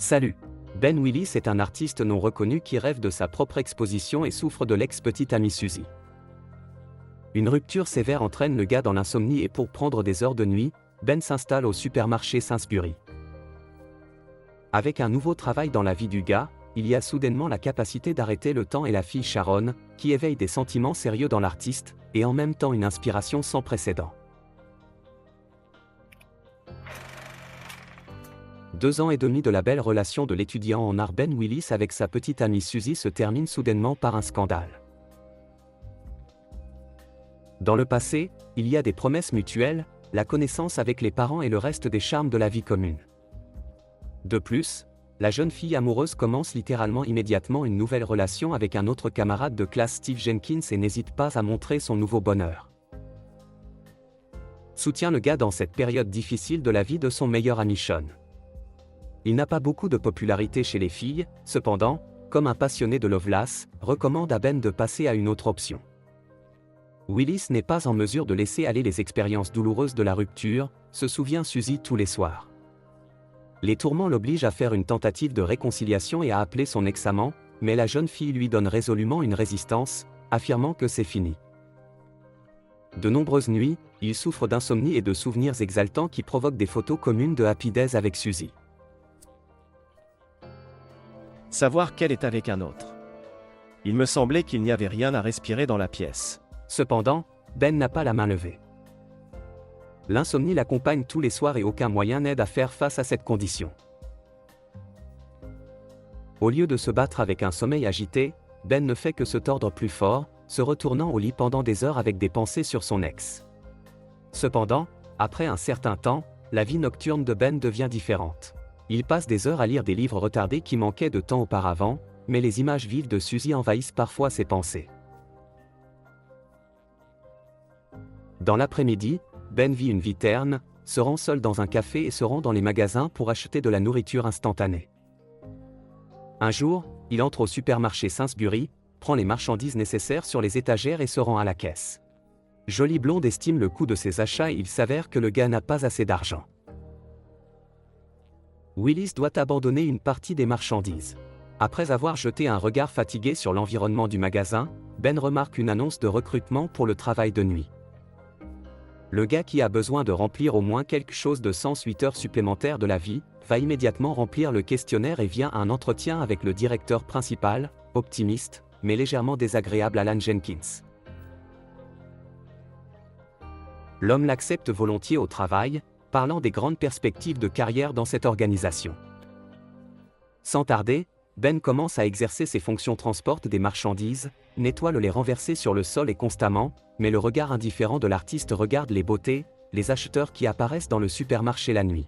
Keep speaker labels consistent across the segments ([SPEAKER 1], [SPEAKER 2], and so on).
[SPEAKER 1] Salut! Ben Willis est un artiste non reconnu qui rêve de sa propre exposition et souffre de l'ex-petite amie Suzy. Une rupture sévère entraîne le gars dans l'insomnie et pour prendre des heures de nuit, Ben s'installe au supermarché Sainsbury. Avec un nouveau travail dans la vie du gars, il y a soudainement la capacité d'arrêter le temps et la fille Sharon, qui éveille des sentiments sérieux dans l'artiste, et en même temps une inspiration sans précédent. 2 ans et demi de la belle relation de l'étudiant en art Ben Willis avec sa petite amie Suzy se termine soudainement par un scandale. Dans le passé, il y a des promesses mutuelles, la connaissance avec les parents et le reste des charmes de la vie commune. De plus, la jeune fille amoureuse commence littéralement immédiatement une nouvelle relation avec un autre camarade de classe Steve Jenkins et n'hésite pas à montrer son nouveau bonheur. Soutient le gars dans cette période difficile de la vie de son meilleur ami Sean. Il n'a pas beaucoup de popularité chez les filles, cependant, comme un passionné de Loveless, recommande à Ben de passer à une autre option. Willis n'est pas en mesure de laisser aller les expériences douloureuses de la rupture, se souvient Suzy tous les soirs. Les tourments l'obligent à faire une tentative de réconciliation et à appeler son ex-amant, mais la jeune fille lui donne résolument une résistance, affirmant que c'est fini. De nombreuses nuits, il souffre d'insomnie et de souvenirs exaltants qui provoquent des photos communes de Happy Days avec Suzy.
[SPEAKER 2] Savoir qu'elle est avec un autre. Il me semblait qu'il n'y avait rien à respirer dans la pièce.
[SPEAKER 1] Cependant, Ben n'a pas la main levée. L'insomnie l'accompagne tous les soirs et aucun moyen n'aide à faire face à cette condition. Au lieu de se battre avec un sommeil agité, Ben ne fait que se tordre plus fort, se retournant au lit pendant des heures avec des pensées sur son ex. Cependant, après un certain temps, la vie nocturne de Ben devient différente. Il passe des heures à lire des livres retardés qui manquaient de temps auparavant, mais les images vives de Suzy envahissent parfois ses pensées. Dans l'après-midi, Ben vit une vie terne, se rend seul dans un café et se rend dans les magasins pour acheter de la nourriture instantanée. Un jour, il entre au supermarché Sainsbury, prend les marchandises nécessaires sur les étagères et se rend à la caisse. Jolie blonde estime le coût de ses achats et il s'avère que le gars n'a pas assez d'argent. Willis doit abandonner une partie des marchandises. Après avoir jeté un regard fatigué sur l'environnement du magasin, Ben remarque une annonce de recrutement pour le travail de nuit. Le gars qui a besoin de remplir au moins quelque chose de 108 heures supplémentaires de la vie, va immédiatement remplir le questionnaire et vient à un entretien avec le directeur principal, optimiste, mais légèrement désagréable Alan Jenkins. L'homme l'accepte volontiers au travail, parlant des grandes perspectives de carrière dans cette organisation. Sans tarder, Ben commence à exercer ses fonctions, transporte des marchandises, nettoie le lait renversé sur le sol et constamment, mais le regard indifférent de l'artiste regarde les beautés, les acheteurs qui apparaissent dans le supermarché la nuit.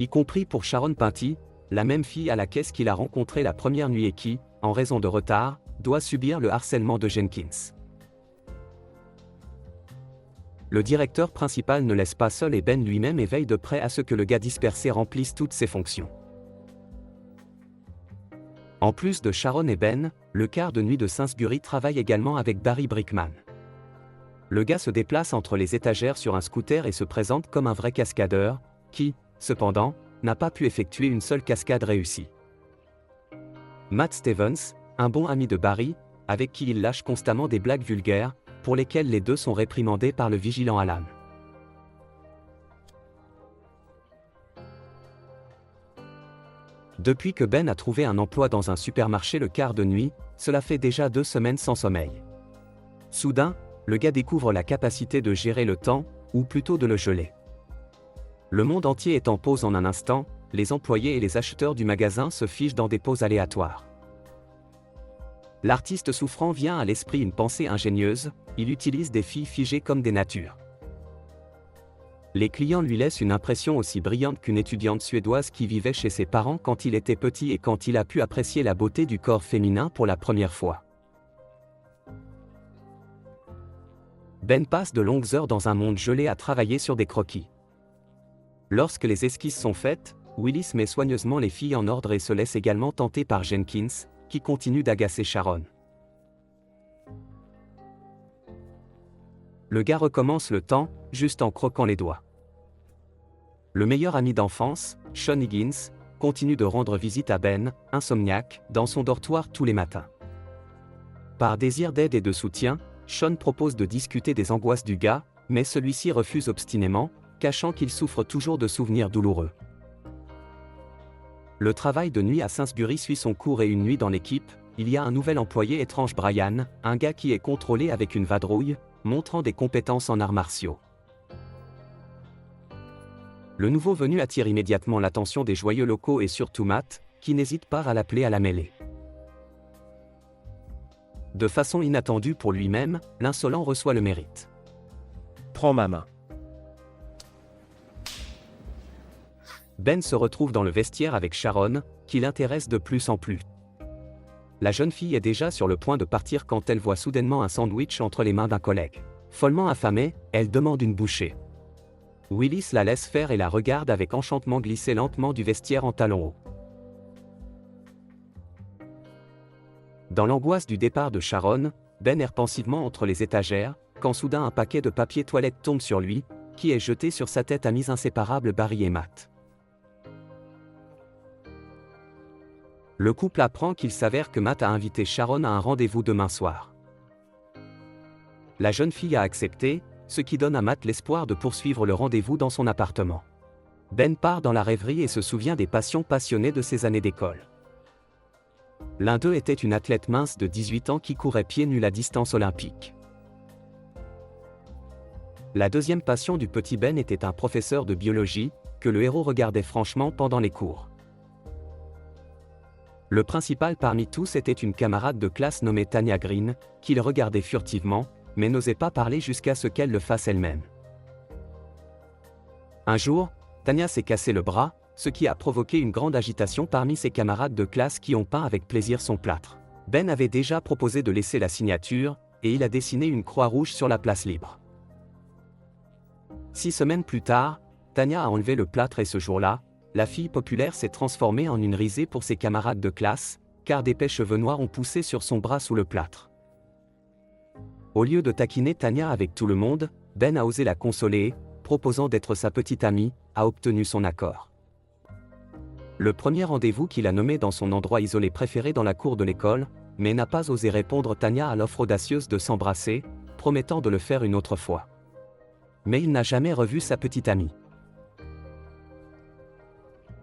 [SPEAKER 1] Y compris pour Sharon Pinty, la même fille à la caisse qu'il a rencontrée la première nuit et qui, en raison de retard, doit subir le harcèlement de Jenkins. Le directeur principal ne laisse pas seul et Ben lui-même veille de près à ce que le gars dispersé remplisse toutes ses fonctions. En plus de Sharon et Ben, le quart de nuit de Sainsbury travaille également avec Barry Brickman. Le gars se déplace entre les étagères sur un scooter et se présente comme un vrai cascadeur, qui, cependant, n'a pas pu effectuer une seule cascade réussie. Matt Stevens, un bon ami de Barry, avec qui il lâche constamment des blagues vulgaires, pour lesquelles les deux sont réprimandés par le vigilant Alan. Depuis que Ben a trouvé un emploi dans un supermarché le quart de nuit, cela fait déjà 2 semaines sans sommeil. Soudain, le gars découvre la capacité de gérer le temps, ou plutôt de le geler. Le monde entier est en pause en un instant, les employés et les acheteurs du magasin se figent dans des pauses aléatoires. L'artiste souffrant vient à l'esprit une pensée ingénieuse, il utilise des filles figées comme des natures. Les clients lui laissent une impression aussi brillante qu'une étudiante suédoise qui vivait chez ses parents quand il était petit et quand il a pu apprécier la beauté du corps féminin pour la première fois. Ben passe de longues heures dans un monde gelé à travailler sur des croquis. Lorsque les esquisses sont faites, Willis met soigneusement les filles en ordre et se laisse également tenter par Jenkins, qui continue d'agacer Sharon. Le gars recommence le temps, juste en croquant les doigts. Le meilleur ami d'enfance, Sean Higgins, continue de rendre visite à Ben, insomniaque, dans son dortoir tous les matins. Par désir d'aide et de soutien, Sean propose de discuter des angoisses du gars, mais celui-ci refuse obstinément, cachant qu'il souffre toujours de souvenirs douloureux. Le travail de nuit à Sainsbury suit son cours et une nuit dans l'équipe, il y a un nouvel employé étrange, Brian, un gars qui est contrôlé avec une vadrouille, montrant des compétences en arts martiaux. Le nouveau venu attire immédiatement l'attention des joyeux locaux et surtout Matt, qui n'hésite pas à l'appeler à la mêlée. De façon inattendue pour lui-même, l'insolent reçoit le mérite.
[SPEAKER 2] Prends ma main.
[SPEAKER 1] Ben se retrouve dans le vestiaire avec Sharon, qui l'intéresse de plus en plus. La jeune fille est déjà sur le point de partir quand elle voit soudainement un sandwich entre les mains d'un collègue. Follement affamée, elle demande une bouchée. Willis la laisse faire et la regarde avec enchantement glisser lentement du vestiaire en talons hauts. Dans l'angoisse du départ de Sharon, Ben erre pensivement entre les étagères, quand soudain un paquet de papier toilette tombe sur lui, qui est jeté sur sa tête amis inséparables Barry et Matt. Le couple apprend qu'il s'avère que Matt a invité Sharon à un rendez-vous demain soir. La jeune fille a accepté, ce qui donne à Matt l'espoir de poursuivre le rendez-vous dans son appartement. Ben part dans la rêverie et se souvient des passions passionnées de ses années d'école. L'un d'eux était une athlète mince de 18 ans qui courait pieds nus la distance olympique. La deuxième passion du petit Ben était un professeur de biologie, que le héros regardait franchement pendant les cours. Le principal parmi tous était une camarade de classe nommée Tanya Green, qu'il regardait furtivement, mais n'osait pas parler jusqu'à ce qu'elle le fasse elle-même. Un jour, Tanya s'est cassé le bras, ce qui a provoqué une grande agitation parmi ses camarades de classe qui ont peint avec plaisir son plâtre. Ben avait déjà proposé de laisser la signature, et il a dessiné une croix rouge sur la place libre. 6 semaines plus tard, Tanya a enlevé le plâtre et ce jour-là, la fille populaire s'est transformée en une risée pour ses camarades de classe, car d'épais cheveux noirs ont poussé sur son bras sous le plâtre. Au lieu de taquiner Tanya avec tout le monde, Ben a osé la consoler, proposant d'être sa petite amie, a obtenu son accord. Le premier rendez-vous qu'il a nommé dans son endroit isolé préféré dans la cour de l'école, mais n'a pas osé répondre Tanya à l'offre audacieuse de s'embrasser, promettant de le faire une autre fois. Mais il n'a jamais revu sa petite amie.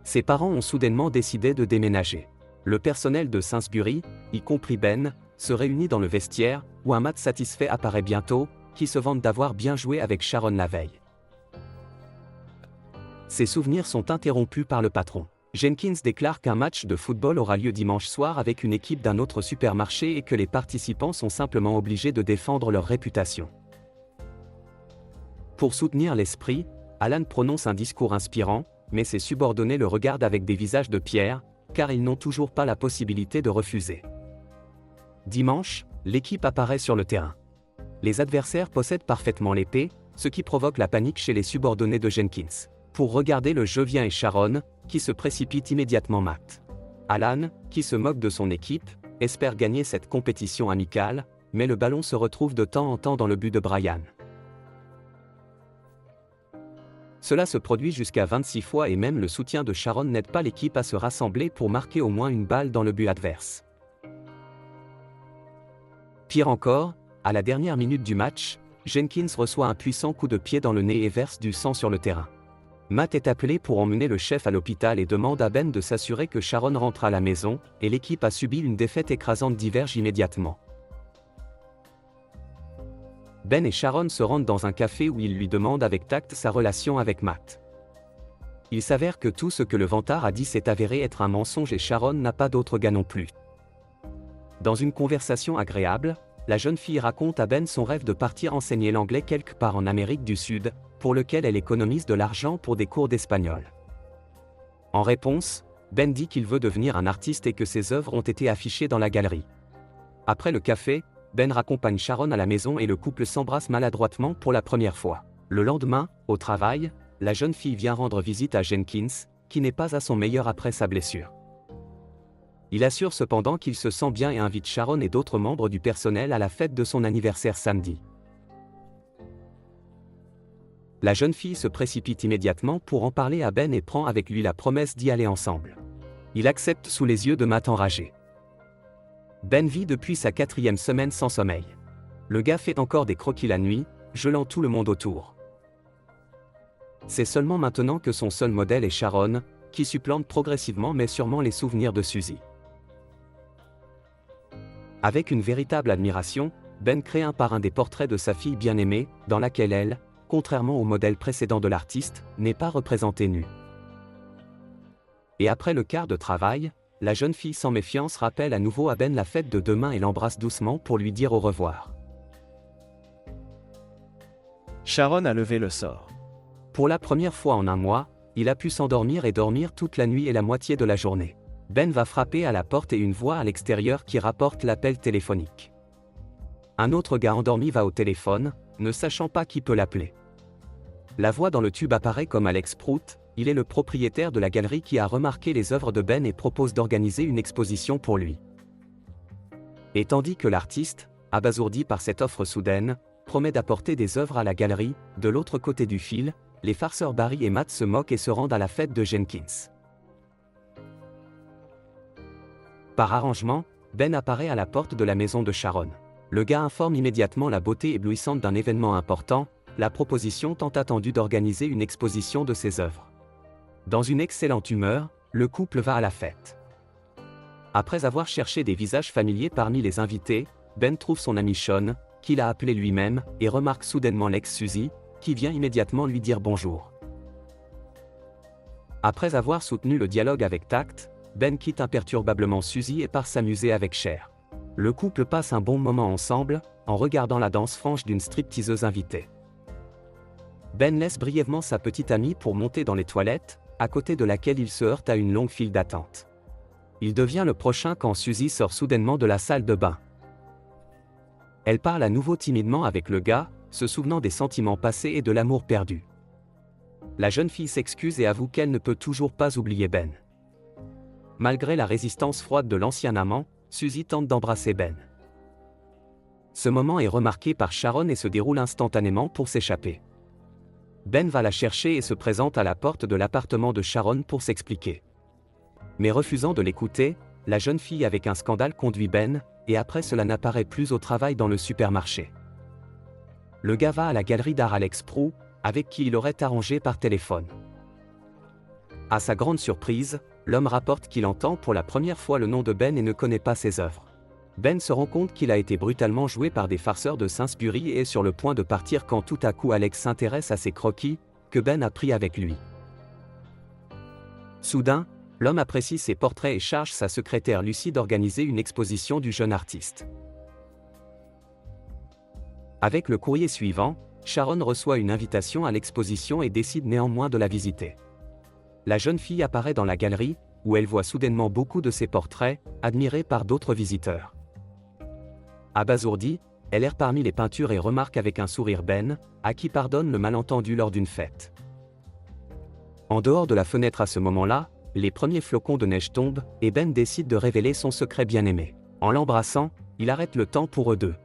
[SPEAKER 1] Ses parents ont soudainement décidé de déménager. Le personnel de Sainsbury, y compris Ben, se réunit dans le vestiaire, où un Matt satisfait apparaît bientôt, qui se vante d'avoir bien joué avec Sharon la veille. Ses souvenirs sont interrompus par le patron. Jenkins déclare qu'un match de football aura lieu dimanche soir avec une équipe d'un autre supermarché et que les participants sont simplement obligés de défendre leur réputation. Pour soutenir l'esprit, Alan prononce un discours inspirant, mais ses subordonnés le regardent avec des visages de pierre, car ils n'ont toujours pas la possibilité de refuser. Dimanche, l'équipe apparaît sur le terrain. Les adversaires possèdent parfaitement l'épée, ce qui provoque la panique chez les subordonnés de Jenkins. Pour regarder le jeu vient et Sharon, qui se précipite immédiatement Matt. Alan, qui se moque de son équipe, espère gagner cette compétition amicale, mais le ballon se retrouve de temps en temps dans le but de Brian. Cela se produit jusqu'à 26 fois et même le soutien de Sharon n'aide pas l'équipe à se rassembler pour marquer au moins une balle dans le but adverse. Pire encore, à la dernière minute du match, Jenkins reçoit un puissant coup de pied dans le nez et verse du sang sur le terrain. Matt est appelé pour emmener le chef à l'hôpital et demande à Ben de s'assurer que Sharon rentre à la maison, et l'équipe a subi une défaite écrasante diverge immédiatement. Ben et Sharon se rendent dans un café où ils lui demandent avec tact sa relation avec Matt. Il s'avère que tout ce que le vantard a dit s'est avéré être un mensonge et Sharon n'a pas d'autre gars non plus. Dans une conversation agréable, la jeune fille raconte à Ben son rêve de partir enseigner l'anglais quelque part en Amérique du Sud, pour lequel elle économise de l'argent pour des cours d'espagnol. En réponse, Ben dit qu'il veut devenir un artiste et que ses œuvres ont été affichées dans la galerie. Après le café, Ben raccompagne Sharon à la maison et le couple s'embrasse maladroitement pour la première fois. Le lendemain, au travail, la jeune fille vient rendre visite à Jenkins, qui n'est pas à son meilleur après sa blessure. Il assure cependant qu'il se sent bien et invite Sharon et d'autres membres du personnel à la fête de son anniversaire samedi. La jeune fille se précipite immédiatement pour en parler à Ben et prend avec lui la promesse d'y aller ensemble. Il accepte sous les yeux de Matt enragé. Ben vit depuis sa 4e semaine sans sommeil. Le gars fait encore des croquis la nuit, gelant tout le monde autour. C'est seulement maintenant que son seul modèle est Sharon, qui supplante progressivement mais sûrement les souvenirs de Suzy. Avec une véritable admiration, Ben crée un par un des portraits de sa fille bien-aimée, dans laquelle elle, contrairement au modèle précédent de l'artiste, n'est pas représentée nue. Et après le quart de travail, la jeune fille sans méfiance rappelle à nouveau à Ben la fête de demain et l'embrasse doucement pour lui dire au revoir.
[SPEAKER 2] Sharon a levé le sort.
[SPEAKER 1] Pour la première fois en un mois, il a pu s'endormir et dormir toute la nuit et la moitié de la journée. Ben va frapper à la porte et une voix à l'extérieur qui rapporte l'appel téléphonique. Un autre gars endormi va au téléphone, ne sachant pas qui peut l'appeler. La voix dans le tube apparaît comme Alex Prout, il est le propriétaire de la galerie qui a remarqué les œuvres de Ben et propose d'organiser une exposition pour lui. Et tandis que l'artiste, abasourdi par cette offre soudaine, promet d'apporter des œuvres à la galerie, de l'autre côté du fil, les farceurs Barry et Matt se moquent et se rendent à la fête de Jenkins. Par arrangement, Ben apparaît à la porte de la maison de Sharon. Le gars informe immédiatement la beauté éblouissante d'un événement important, la proposition tant attendue d'organiser une exposition de ses œuvres. Dans une excellente humeur, le couple va à la fête. Après avoir cherché des visages familiers parmi les invités, Ben trouve son ami Sean, qu'il a appelé lui-même, et remarque soudainement l'ex-Suzy, qui vient immédiatement lui dire bonjour. Après avoir soutenu le dialogue avec tact, Ben quitte imperturbablement Suzy et part s'amuser avec Cher. Le couple passe un bon moment ensemble, en regardant la danse franche d'une stripteaseuse invitée. Ben laisse brièvement sa petite amie pour monter dans les toilettes, à côté de laquelle il se heurte à une longue file d'attente. Il devient le prochain quand Suzy sort soudainement de la salle de bain. Elle parle à nouveau timidement avec le gars, se souvenant des sentiments passés et de l'amour perdu. La jeune fille s'excuse et avoue qu'elle ne peut toujours pas oublier Ben. Malgré la résistance froide de l'ancien amant, Suzy tente d'embrasser Ben. Ce moment est remarqué par Sharon et se déroule instantanément pour s'échapper. Ben va la chercher et se présente à la porte de l'appartement de Sharon pour s'expliquer. Mais refusant de l'écouter, la jeune fille avec un scandale conduit Ben, et après cela n'apparaît plus au travail dans le supermarché. Le gars va à la galerie d'art Alex Prout, avec qui il aurait arrangé par téléphone. À sa grande surprise, l'homme rapporte qu'il entend pour la première fois le nom de Ben et ne connaît pas ses œuvres. Ben se rend compte qu'il a été brutalement joué par des farceurs de Sainsbury et est sur le point de partir quand tout à coup Alex s'intéresse à ses croquis, que Ben a pris avec lui. Soudain, l'homme apprécie ses portraits et charge sa secrétaire Lucie d'organiser une exposition du jeune artiste. Avec le courrier suivant, Sharon reçoit une invitation à l'exposition et décide néanmoins de la visiter. La jeune fille apparaît dans la galerie, où elle voit soudainement beaucoup de ses portraits, admirés par d'autres visiteurs. Abasourdie, elle erre parmi les peintures et remarque avec un sourire Ben, à qui pardonne le malentendu lors d'une fête. En dehors de la fenêtre à ce moment-là, les premiers flocons de neige tombent, et Ben décide de révéler son secret bien-aimé. En l'embrassant, il arrête le temps pour eux deux.